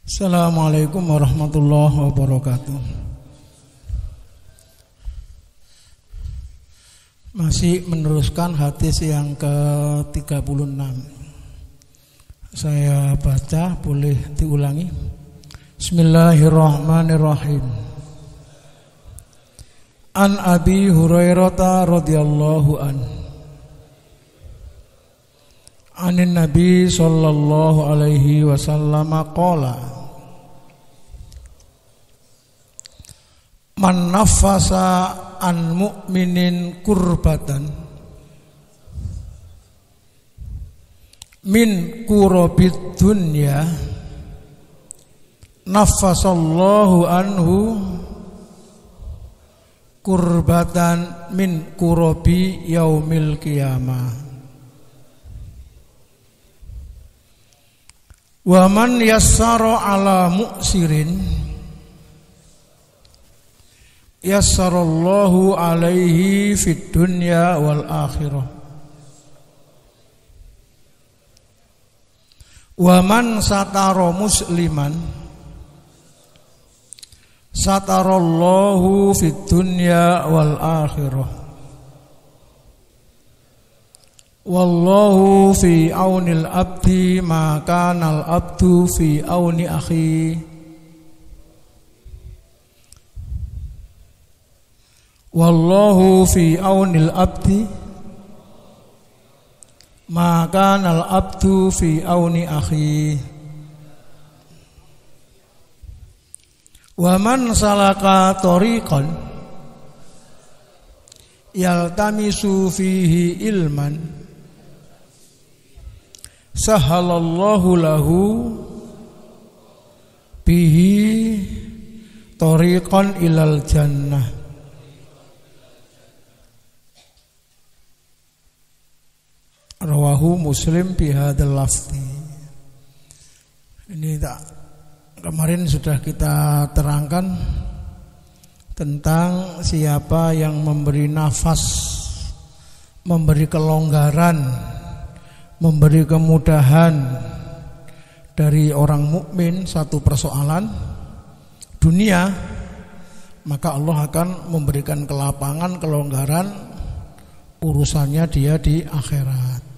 Assalamualaikum warahmatullahi wabarakatuh. Masih meneruskan hadis yang ke-36. Saya baca, boleh diulangi. Bismillahirrahmanirrahim. An Abi Hurairah radhiyallahu anhu. Anin Nabi sallallahu alaihi wasallam qala man nafasa an mu'minin kurbatan min kurabid dunya nafasallahu anhu kurbatan min kurabi yaumil qiyamah. Wa man yassara ala mu'sirin yassarallahu alaihi fid dunya wal akhirah. Wa man satara musliman satarallahu fid dunya wal akhirah. Wallahu fi aunil abdi ma kana al abdu fi auni akhi. Wallahu fi aunil abdi ma kana al abdu fi auni akhi. Wa man salaka tariqan yaltamisu fihi ilman sahalallahu lahu bihi tariqan ilal jannah. Rawahu Muslim bihadzal lafzi. Ini kemarin sudah kita terangkan tentang siapa yang memberi nafas, memberi kelonggaran, memberi kemudahan dari orang mukmin satu persoalan dunia, maka Allah akan memberikan kelapangan, kelonggaran urusannya dia di akhirat.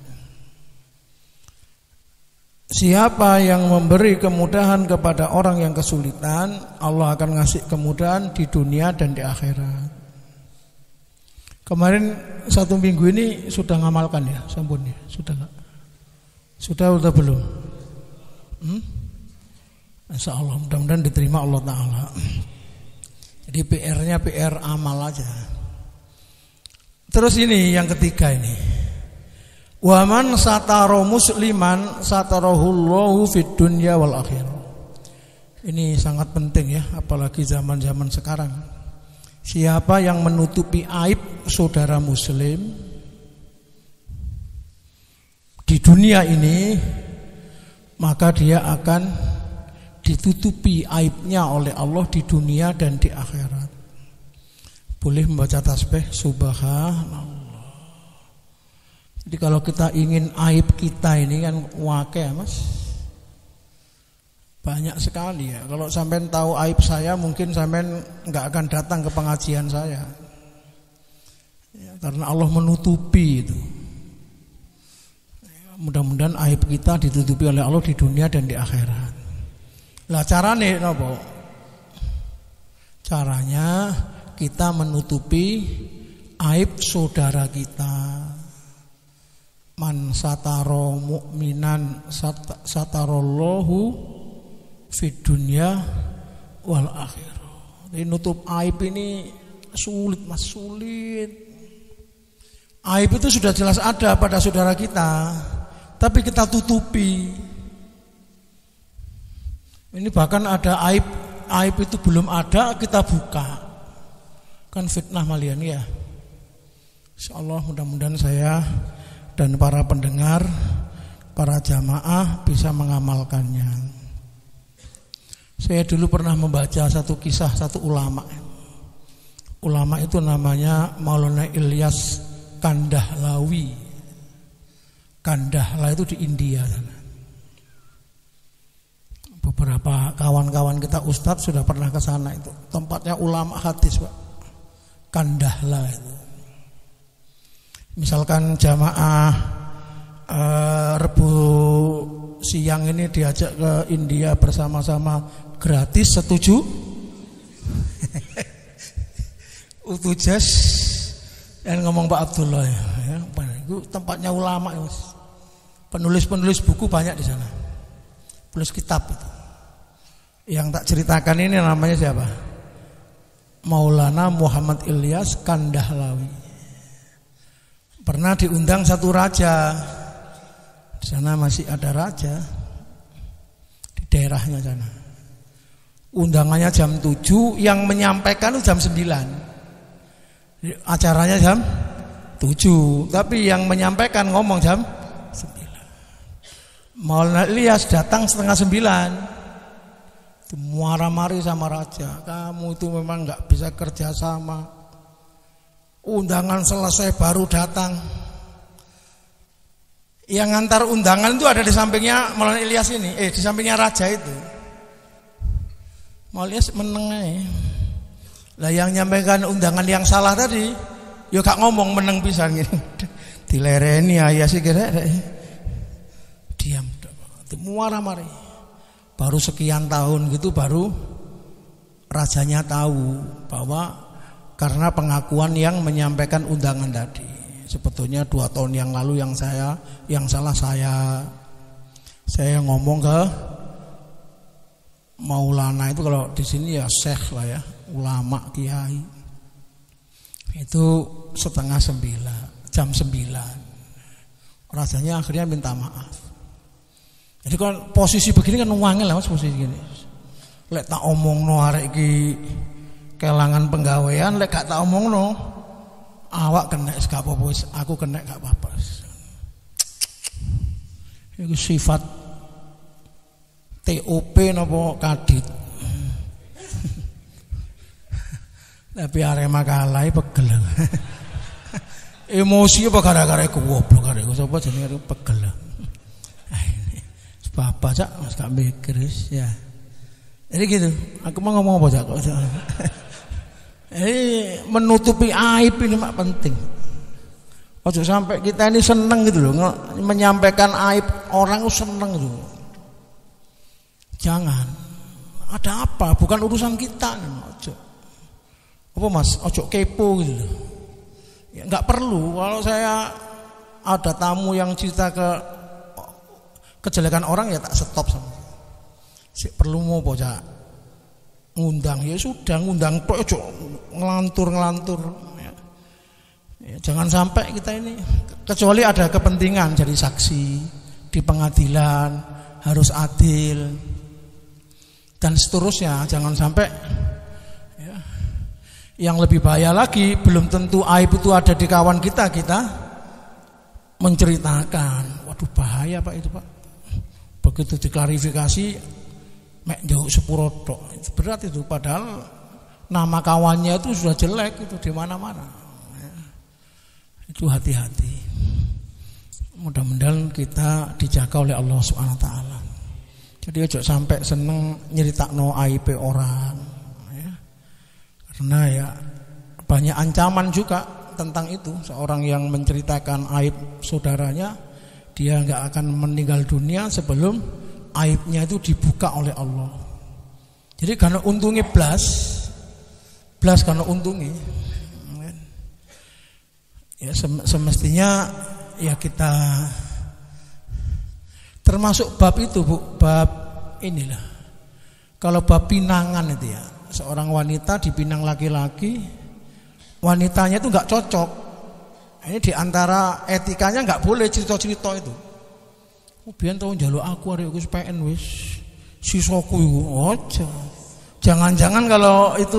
Siapa yang memberi kemudahan kepada orang yang kesulitan, Allah akan ngasih kemudahan di dunia dan di akhirat. Kemarin satu minggu ini sudah ngamalkan ya, sampun ya, sudah enggak? Sudah belum? Insya Allah mudah-mudahan diterima Allah Ta'ala. Jadi PR-nya PR amal aja. Terus ini yang ketiga ini, wa man satara musliman satarahullahu fid dunya wal akhirah. Ini sangat penting ya, apalagi zaman-zaman sekarang. Siapa yang menutupi aib saudara muslim di dunia ini, maka dia akan ditutupi aibnya oleh Allah di dunia dan di akhirat. Boleh membaca tasbih subhanallah. Jadi kalau kita ingin aib kita ini kan wakil mas, banyak sekali ya. Kalau sampean tahu aib saya, mungkin sampean nggak akan datang ke pengajian saya ya, karena Allah menutupi itu. Mudah-mudahan aib kita ditutupi oleh Allah di dunia dan di akhirat. Lah carane napa? Caranya kita menutupi aib saudara kita. Man sataro mu'minan satarallahu fid dunya wal akhirah. Jadi nutup aib ini sulit mas, sulit. Aib itu sudah jelas ada pada saudara kita, tapi kita tutupi. Ini bahkan ada aib itu belum ada kita buka. Kan fitnah malian ya. Insyaallah mudah-mudahan saya dan para pendengar, para jamaah bisa mengamalkannya. Saya dulu pernah membaca satu kisah satu ulama. Ulama itu namanya Maulana Ilyas Kandahlawi. Kandahla itu di India. Beberapa kawan-kawan kita ustadz sudah pernah ke sana itu. Tempatnya ulama hadis, Pak. Kandahla itu. Misalkan jamaah Rebu siang ini diajak ke India bersama-sama gratis, setuju? Utujas dan ngomong Pak Abdullah ya. Itu tempatnya ulama ya, Mas. Penulis-penulis buku banyak di sana. Penulis kitab itu. Yang tak ceritakan ini namanya siapa? Maulana Muhammad Ilyas Kandahlawi. Pernah diundang satu raja. Di sana masih ada raja. Di daerahnya sana. Undangannya jam 7, yang menyampaikan itu jam 9. Acaranya jam 7, tapi yang menyampaikan ngomong jam 9. Maulana Ilyas datang setengah 9. Marah-mari sama raja, kamu itu memang gak bisa kerja sama. Undangan selesai baru datang. Yang ngantar undangan itu ada di sampingnya Maulana Ilyas ini, di sampingnya raja itu. Maulana Ilyas meneng aja. Lah yang nyampaikan undangan yang salah tadi, ya gak ngomong, meneng pisan gini. Dilereni ayah sih kira diam. Marah-mari. Baru sekian tahun gitu baru rajanya tahu bahwa karena pengakuan yang menyampaikan undangan tadi. Sebetulnya 2 tahun yang lalu yang salah saya ngomong ke Maulana itu, kalau di sini ya syekh lah ya, ulama kiai. Itu setengah 9, jam 9. Rajanya akhirnya minta maaf. Jadi kan posisi begini kan wangel lah Mas, posisi gini. Lek tak omongno arek iki kelangan penggawean, lek gak tak omongno awak kena gak apa-apa, aku kena gak apa-apa. Iku sifat TOP napa kadit. Tapi Arema kalah pegel. Emosi apa gara-gara goblok arek sapa jenenge pegel. Bapak cak, mas gak mikir ya. Jadi gitu. Aku mau ngomong apa cak? Menutupi aib ini mak penting. Ojo sampai kita ini seneng gitu loh, menyampaikan aib orang itu seneng gitu. Jangan. Ada apa? Bukan urusan kita nih. Ojo. Apa mas? Ojo kepo gitu loh. Ya, nggak perlu. Kalau saya ada tamu yang cerita kejelekan orang ya tak stop sama. Perlu mau bocah ngundang ya sudah, ngundang tok ojo ngelantur ya. Ya, jangan sampai kita ini, kecuali ada kepentingan jadi saksi di pengadilan harus adil dan seterusnya. Jangan sampai ya. Yang lebih bahaya lagi, belum tentu aib itu ada di kawan kita menceritakan. Waduh bahaya Pak itu Pak. Begitu diklarifikasi mek jauh sepuro tok. Itu berat itu, padahal nama kawannya itu sudah jelek itu di mana-mana. Ya. Itu hati-hati. Mudah-mudahan kita dijaga oleh Allah Subhanahu wa taala. Jadi ojo sampai seneng nyeritakno aib orang ya. Karena ya banyak ancaman juga tentang itu. Seorang yang menceritakan aib saudaranya, dia enggak akan meninggal dunia sebelum aibnya itu dibuka oleh Allah. Jadi karena untungnya blas karena untungnya. Ya semestinya ya kita termasuk bab itu Bu, bab inilah. Kalau bab pinangan itu ya, seorang wanita dipinang laki-laki, wanitanya itu enggak cocok. Ini diantara etikanya nggak boleh cerita-cerita itu. Biar tahu jaluk aku hari aku PN wis sisoku itu. Ojo. Jangan-jangan kalau itu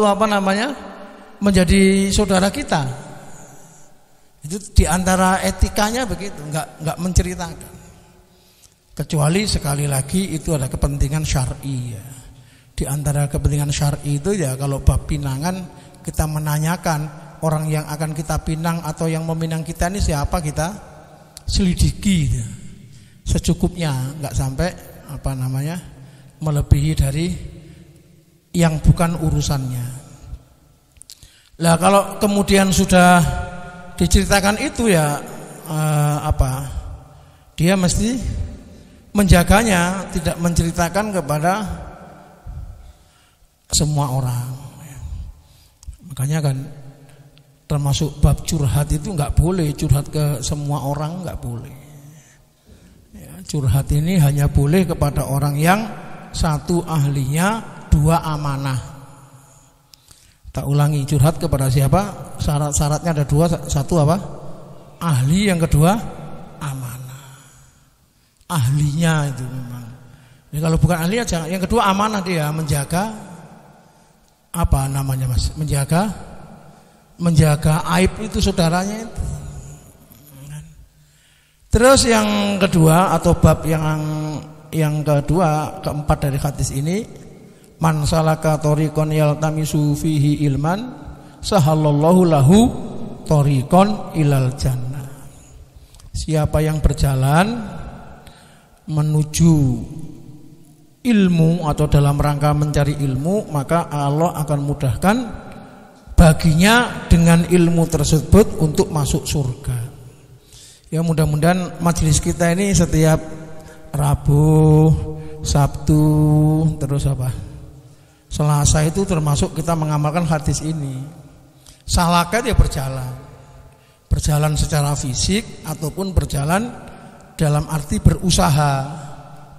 menjadi saudara kita. Itu diantara etikanya begitu, nggak menceritakan. Kecuali sekali lagi itu ada kepentingan syar'i ya. Di antara kepentingan syar'i itu ya kalau bab pinangan kita menanyakan orang yang akan kita pinang atau yang meminang kita ini siapa, kita selidiki ya. Secukupnya, nggak sampai melebihi dari yang bukan urusannya. Lah kalau kemudian sudah diceritakan itu ya dia mesti menjaganya, tidak menceritakan kepada semua orang. Makanya kan termasuk bab curhat itu nggak boleh curhat ke semua orang, nggak boleh. Ya, curhat ini hanya boleh kepada orang yang satu ahlinya, dua amanah. Tak ulangi, curhat kepada siapa? Syarat-syaratnya ada dua. Satu apa? Ahli, yang kedua amanah. Ahlinya itu memang. Jadi kalau bukan ahli aja, yang kedua amanah, dia menjaga apa namanya Mas? Menjaga aib itu saudaranya itu. Terus yang kedua atau bab yang kedua, keempat dari hadis ini, man salaka tariqan yaltamisu fihi ilman sahallallahu lahu tariqan ilal jannah. Siapa yang berjalan menuju ilmu atau dalam rangka mencari ilmu, maka Allah akan mudahkan baginya dengan ilmu tersebut untuk masuk surga. Ya, mudah-mudahan majelis kita ini setiap Rabu, Sabtu, terus Selasa itu termasuk kita mengamalkan hadis ini. Salaka dia berjalan secara fisik ataupun berjalan dalam arti berusaha,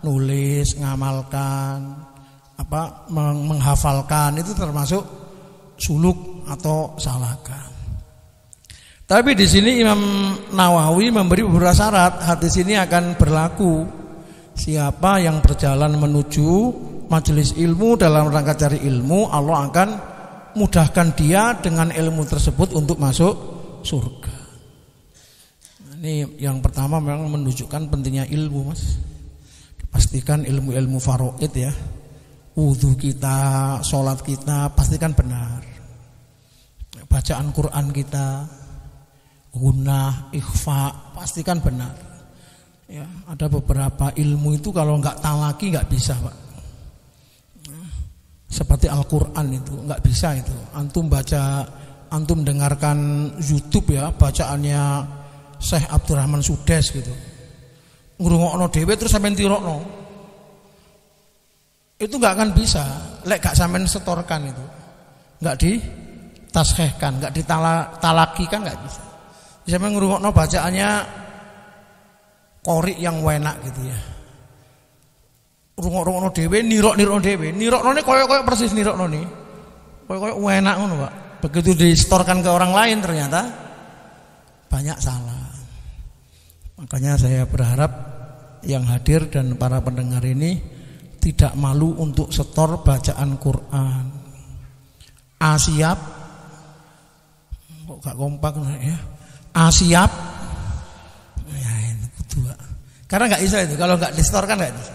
nulis, ngamalkan, menghafalkan, itu termasuk suluk atau salaka. Tapi di sini Imam Nawawi memberi beberapa syarat. Hadis ini akan berlaku siapa yang berjalan menuju majelis ilmu dalam rangka cari ilmu, Allah akan mudahkan dia dengan ilmu tersebut untuk masuk surga. Ini yang pertama memang menunjukkan pentingnya ilmu, Mas. Pastikan ilmu-ilmu faraid ya. Wudu kita, sholat kita pastikan benar. Bacaan Quran kita, gunah, ikhfa, pastikan benar. Ya, ada beberapa ilmu itu kalau nggak talaki nggak bisa, Pak. Seperti Al-Quran itu nggak bisa itu. Antum dengarkan YouTube ya, bacaannya Syekh Abdurrahman Sudes gitu. Ngrungokno dhewe terus sampean tirokno. Itu nggak akan bisa. Lek gak sampean setorkan itu, nggak ditashehkan, nggak ditalakikan, nggak bisa. Sampean ngrungokno bacaannya qori yang enak gitu ya. Rungok-rungokno dhewe, nirok-nirokno dhewe. Niroknone koyo-koyo persis nirokno ni. Koyo-koyo enak ngono, Pak. Begitu disetorkan ke orang lain ternyata banyak salah. Makanya saya berharap yang hadir dan para pendengar ini tidak malu untuk setor bacaan Quran. Siap? Kok gak kompak ya? Siap? Ya ini kedua. Karena gak bisa itu, kalau gak disetorkan gak bisa.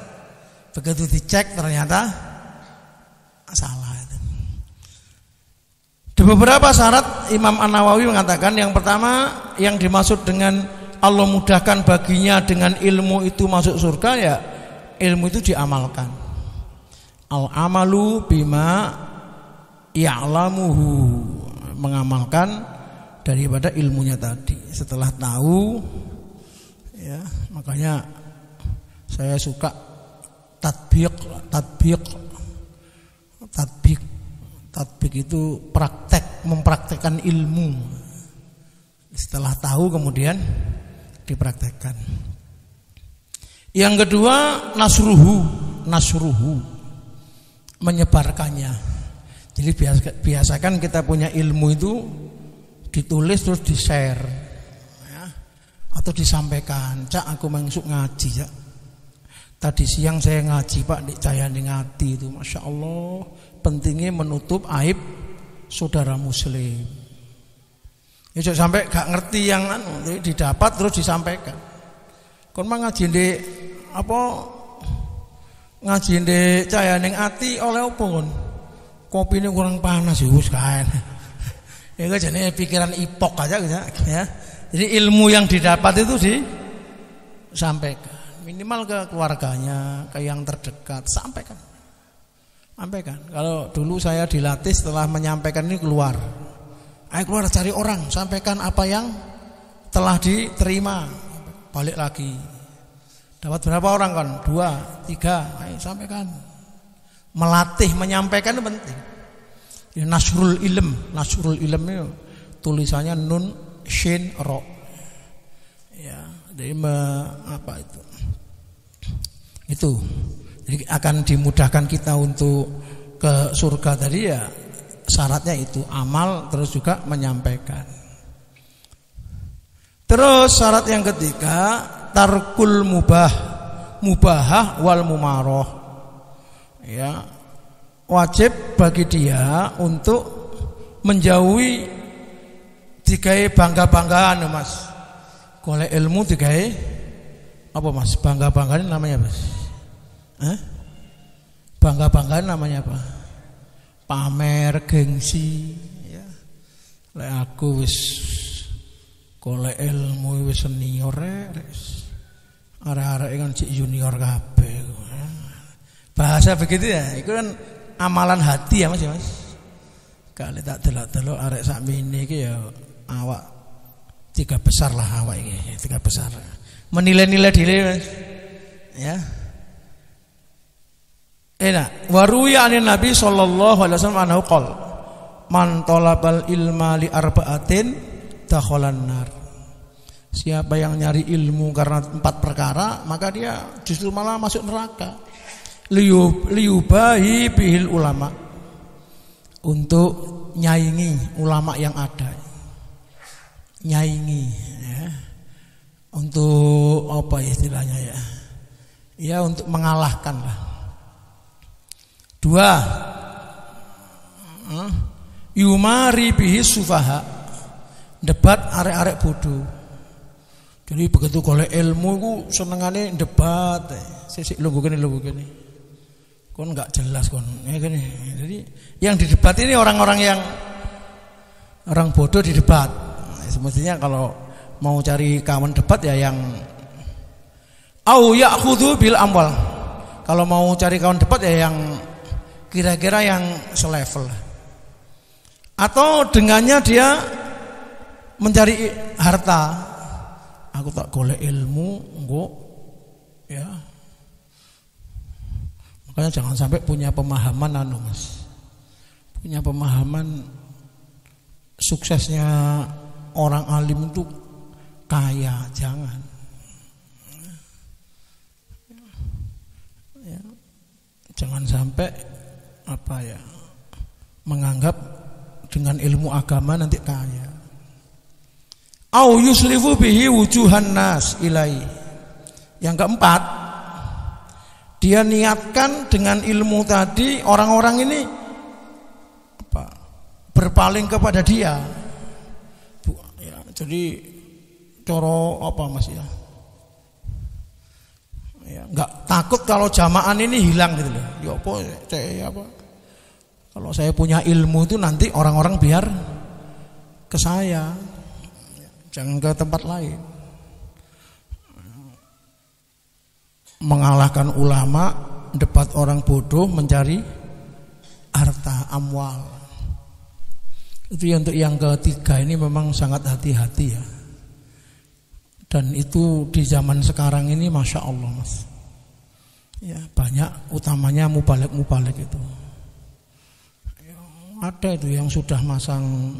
Begitu dicek ternyata salah itu. Di beberapa syarat Imam An-Nawawi mengatakan, yang pertama yang dimaksud dengan Allah mudahkan baginya dengan ilmu itu masuk surga, ya ilmu itu diamalkan. Al-amalu bima ya'lamuhu, mengamalkan daripada ilmunya tadi. Setelah tahu ya, makanya saya suka tatbik itu praktek, mempraktekkan ilmu. Setelah tahu kemudian dipraktekkan. Yang kedua nasruhu, menyebarkannya. Jadi biasakan kita punya ilmu itu ditulis terus di-share ya, atau disampaikan. Cak, aku masuk ngaji ya. Tadi siang saya ngaji Pak di Cahyaning Ati itu, Masya Allah, pentingnya menutup aib saudara muslim. Ya sampai gak ngerti yang didapat terus disampaikan. Kon mah ngaji ndek ngaji ndek Cahyaning Ati oleh opo kon? Kopine kurang panas ya wis kae. Ya kok jane pikiran ipok aja gitu ya. Jadi ilmu yang didapat itu disampaikan. Minimal ke keluarganya, ke yang terdekat, sampaikan. Sampaikan. Kalau dulu saya dilatih setelah menyampaikan ini keluar. Ayo keluar cari orang, sampaikan apa yang telah diterima. Balik lagi. Dapat berapa orang kan? 2, 3. Ayo sampaikan. Melatih menyampaikan itu penting. Ya, nasrul ilm itu tulisannya nun shin ro. Ya, jadi apa itu? Itu. Jadi akan dimudahkan kita untuk ke surga tadi ya, syaratnya itu amal terus juga menyampaikan. Terus syarat yang ketiga tarkul mubahah wal mumaroh. Ya, wajib bagi dia untuk menjauhi digawe bangga-banggaan Mas. Golek ilmu digawe apa Mas? Bangga-banggaan namanya Mas? Bangga-banggaan namanya apa? Pamer, gengsi ya. Lek aku wis golek ilmu wis senior wis. Arek-arek kan cik junior kabeh. Bahasa begitu ya. Itu kan amalan hati ya Mas ya Mas. Kali tak delok-delok arek sakmene iki ya awak 3 besar lah awak iki, 3 besar. Menilai-nilai diri Mas. Ya. Enak. Waruya anin Nabi sallallahu alaihi wasallam anhu qol man talabal ilma li arba'atin dakhalan nar. Siapa yang nyari ilmu karena 4 perkara, maka dia justru malah masuk neraka. Liyubahi bihil ulama. Untuk nyaingi ulama yang ada. Nyaingi ya. Untuk apa istilahnya ya? Ya untuk mengalahkan lah. 2 yumari bihi sufaha, debat arek-arek bodoh. Jadi begitu golek ilmu ku senengane debat. Sik lungguh kene. Kon enggak jelas kon. Ya gini. Jadi yang didebat ini orang-orang yang orang bodoh didebat. Semestinya kalau mau cari kawan debat ya yang au ya'khudhu bil amwal. Kalau mau cari kawan debat ya yang kira-kira yang selevel. Atau dengannya dia mencari harta. Aku tak golek ilmu, engko ya. Makanya jangan sampai punya pemahaman Mas. Punya pemahaman suksesnya orang alim itu kaya, jangan. Ya. Jangan sampai menganggap dengan ilmu agama nanti kaya. Au yuslifu bihi wujuhan nas ilai. Yang keempat, dia niatkan dengan ilmu tadi orang-orang ini berpaling kepada dia. Ya, jadi coro apa Mas ya? Ya, enggak takut kalau jamaah ini hilang gitu loh. Ya apa? Kalau saya punya ilmu itu nanti orang-orang biar ke saya. Jangan ke tempat lain. Mengalahkan ulama, debat orang bodoh, mencari harta amwal. Itu untuk yang ketiga ini memang sangat hati-hati ya. Dan itu di zaman sekarang ini Masya Allah Mas. Ya, banyak utamanya mubalek itu. Ya, ada itu yang sudah masang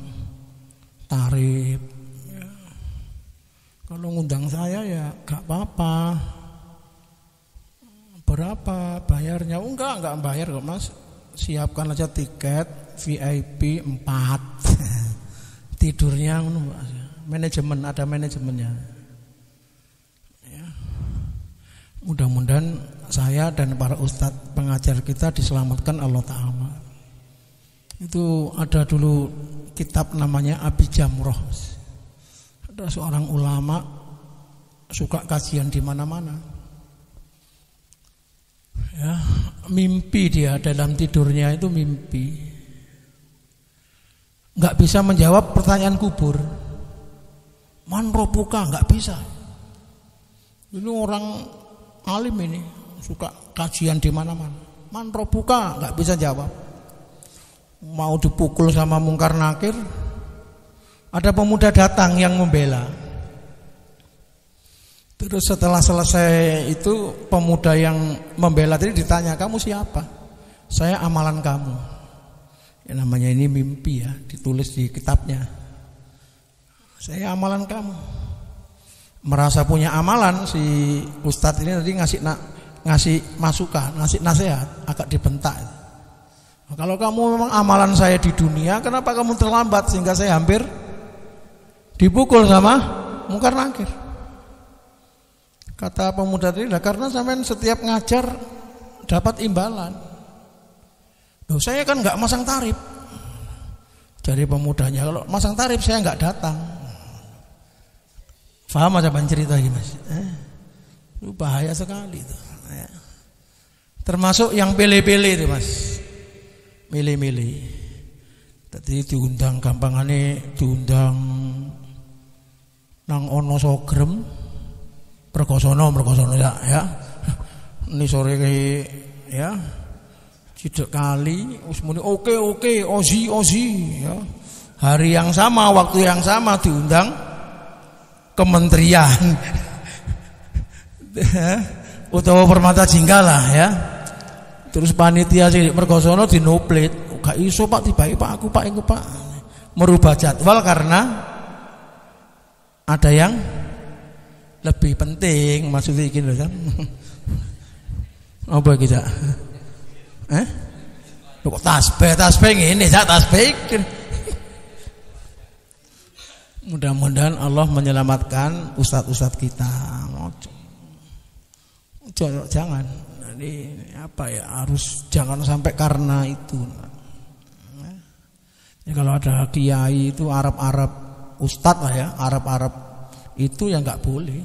tarif. Ya. Kalau ngundang saya ya gak apa-apa. Berapa bayarnya? Enggak bayar kok Mas. Siapkan aja tiket VIP 4. Tidurnya manajemen, ada manajemennya. Ya. Mudah-mudahan saya dan para ustadz pengajar kita diselamatkan Allah Ta'ala. Itu ada dulu kitab namanya Abi Jamroh. Ada seorang ulama suka kajian di mana-mana. Ya, mimpi dia dalam tidurnya itu mimpi. Enggak bisa menjawab pertanyaan kubur. Man robuka, enggak bisa. Ini orang alim ini, suka kajian di mana-mana. Man robuka, nggak bisa jawab. Mau dipukul sama Mungkar Nakir, ada pemuda datang yang membela. Terus setelah selesai itu pemuda yang membela tadi ditanya, kamu siapa? Saya amalan kamu. Ya, namanya ini mimpi ya, ditulis di kitabnya. Saya amalan kamu. Merasa punya amalan, si Ustadz ini tadi ngasih masukan, ngasih nasihat, agak dibentak. Nah, kalau kamu memang amalan saya di dunia, kenapa kamu terlambat sehingga saya hampir dipukul sama Mungkar Nakir? Kata pemuda tadi, karena sampean setiap ngajar dapat imbalan. Loh, saya kan nggak masang tarif. Jadi pemudanya, kalau masang tarif saya nggak datang. Paham aja cerita ini Mas? Itu bahaya sekali itu. Termasuk yang pilih-pilih itu Mas, milih-milih. Tadi diundang gampangane diundang nang ono sogrem, mergosono ya. Ini sore ya. Cidek kali, usmuni oke, ozi ya. Hari yang sama, waktu yang sama diundang kementerian utawa Permata Jinggalah ya. Terus panitia sih mergosono dinoplit, gak iso Pak, tiba-tiba Pak aku Pak, merubah jadwal karena ada yang lebih penting, maksudnya iki lho kan. Apa kita? Kok tasbih ngene, sak tasbih. Mudah-mudahan Allah menyelamatkan ustadz-ustadz kita. Jangan. Jadi apa ya, harus jangan sampai karena itu. Ya, kalau ada kiai itu Arab ustadz lah ya, Arab itu ya nggak boleh.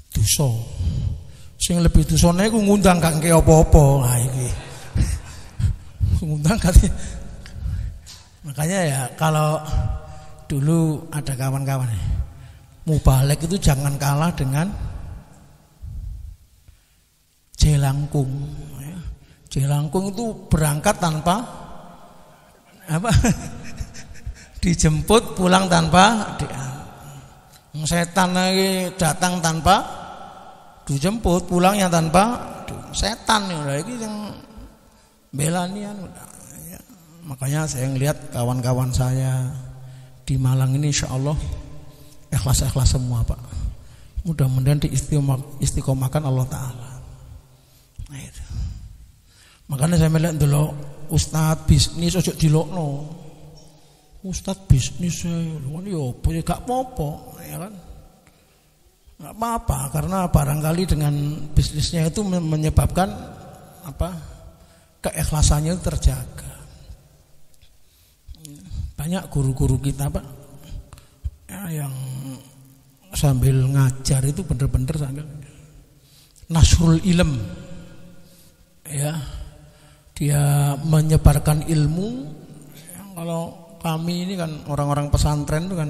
Dosa. Sing lebih dosane ku ngundang gak ngke apa-apa. Nah iki. Ngundang kan. Makanya ya kalau dulu ada kawan-kawan mubalek itu jangan kalah dengan jelangkung. Jelangkung itu berangkat tanpa apa? Dijemput pulang tanpa setan lagi datang tanpa dijemput, pulangnya tanpa setan ya. Iki yang belanian. Makanya saya ngelihat kawan-kawan saya di Malang ini insya Allah ikhlas semua Pak. Mudah-mudahan diistiqomahkan Allah Ta'ala. Nah, itu. Makanya saya melihat dulu Ustadz bisnis ojo dilokno. Ustadz bisnis yo gak apa-apa ya kan. Gak apa-apa karena barangkali dengan bisnisnya itu menyebabkan apa? Keikhlasannya terjaga. Banyak guru-guru kita Pak ya, yang sambil ngajar itu bener-bener sambil nasrul ilm ya, dia menyebarkan ilmu. Kalau kami ini kan orang-orang pesantren itu kan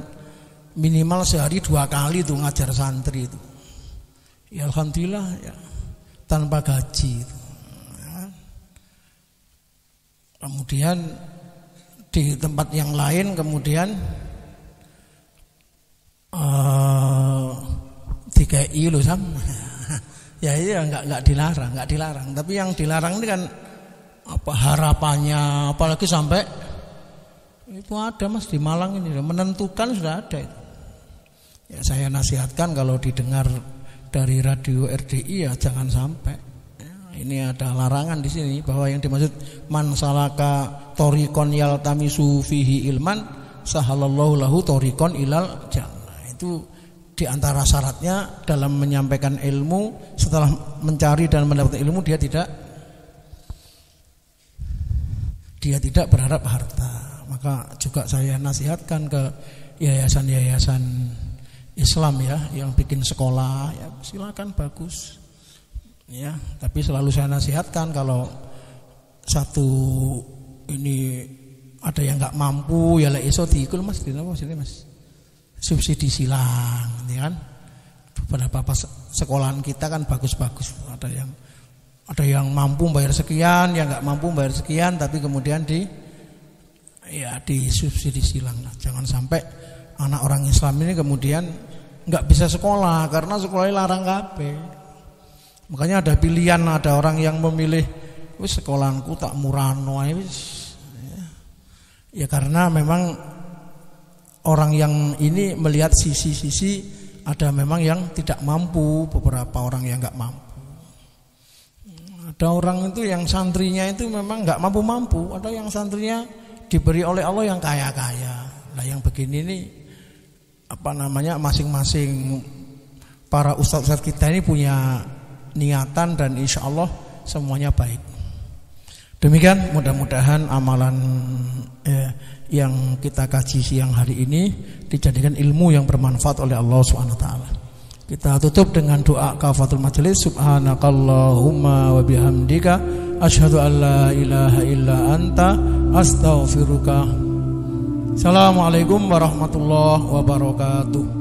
minimal sehari 2 kali tuh ngajar santri itu ya, alhamdulillah ya, tanpa gaji itu. Ya. Kemudian di tempat yang lain kemudian DKI loh Sam. Ya iya nggak dilarang. Tapi yang dilarang ini kan apa harapannya, apalagi sampai itu ada Mas di Malang ini menentukan sudah ada itu. Ya saya nasihatkan kalau didengar dari radio RDI ya jangan sampai. Ini ada larangan di sini bahwa yang dimaksud man salaka thoriqon yaltamisu fihi ilman sahalallahu lahu thoriqon ilal jannah. Itu di antara syaratnya dalam menyampaikan ilmu, setelah mencari dan mendapatkan ilmu dia tidak berharap harta. Maka juga saya nasihatkan ke yayasan-yayasan Islam ya yang bikin sekolah ya silakan bagus. Ya, tapi selalu saya nasihatkan kalau satu ini ada yang nggak mampu ya lah iso diikul Mas, dinapa sini Mas? Subsidi silang, ya kan? Beberapa sekolahan kita kan bagus-bagus, ada yang Ada yang mampu bayar sekian, yang nggak mampu bayar sekian, tapi kemudian disubsidi silang. Nah, jangan sampai anak orang Islam ini kemudian nggak bisa sekolah karena sekolahnya larang kabeh. Makanya ada pilihan, ada orang yang memilih wis sekolahanku tak murano wis. Ya karena memang orang yang ini melihat sisi-sisi, ada memang yang tidak mampu, beberapa orang yang nggak mampu. Ada orang itu yang santrinya itu memang nggak mampu-mampu, ada yang santrinya diberi oleh Allah yang kaya-kaya. Nah yang begini ini masing-masing para ustadz kita ini punya niatan dan insya Allah semuanya baik. Demikian mudah-mudahan amalan yang kita kaji siang hari ini dijadikan ilmu yang bermanfaat oleh Allah Subhanahu wa taala. Kita tutup dengan doa kafatul majelis. Subhanakallahumma wa bihamdika asyhadu an la ilaha illa anta astaghfiruka. Assalamualaikum warahmatullahi wabarakatuh.